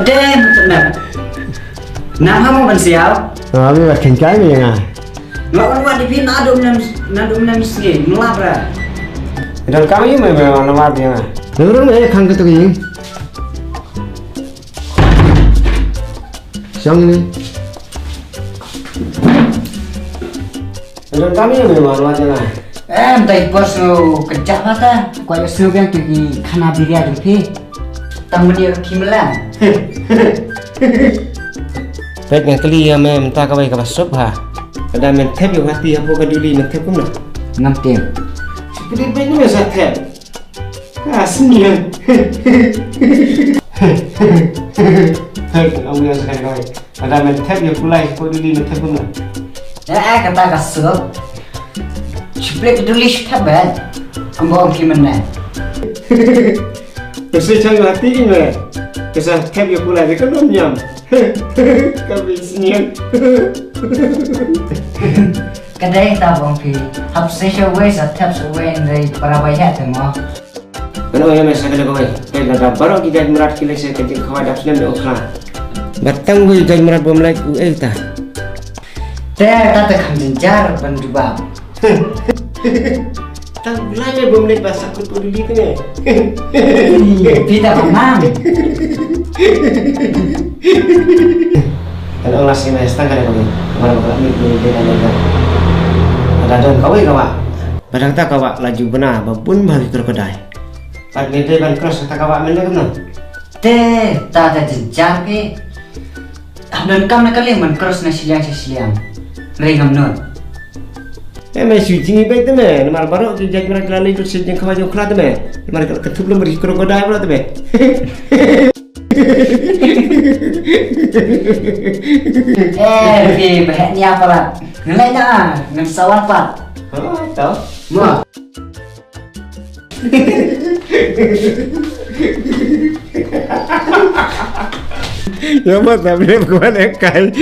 Đây một trận nè. Nam không bằng xéo. Bây giờ khỉnh cái mình à? Nó còn qua đi phía nádum nam sih ngelap ra. Dan kami memang nama dia. Nurung khang cái gì? Xong đi. Dan kami memang nama dia. Em tay bos kejap mata. Kau yang suruh yang pergi khana biria tu pi. Tamu dia kimelan. Baik yang kali ya mem tak kawai kawas sop ha. Ada men tep yang hati apa kaduli men tep pun. Ngam tem. Seperti baik ni masa tep. Asnian. Hei, kamu yang sekarang kawai. Ada men tep yang pulai kaduli men tep pun. Kata kasut. Split peduli siapa ben? Ambong kimelan. Bersih jangan hati ini. Kesah tep yang pulai dekat nyam. Kabisnya. Kadai ta bong pi. Hap session way sa tap way dari para bayar temo. Ano yang masa kena kawai? Kena dah baru kita merat kila saya kerja kawai dah sudah oklah. Batang gue jadi merat bom lagi ta. Teh kata kanjar penjual. Tak belanja bom lagi bahasa aku peduli kene. Tidak pernah. Kalau orang sini setengah ada kawai. Baru kalau ni dia ada. Ada dong kawai kawak. Padang tak kawak laju benar babun bagi krokodil. Pak ni dia ban cross tak kawak mana kena. Teh tak ada jenjang ke. Dan kamu nak kali cross na siang. Ringam non. Mai suci ni baik tu meh. Nomor baru kita jadi mereka lalu itu sejeng kawai jauh kelat meh. Mereka ketub belum beri krokodil pula tu meh. Fi bahannya apa lah? Nilai na, ngesawan pak. Oh, tahu. Mau? Ya mat, tapi bukan ekai.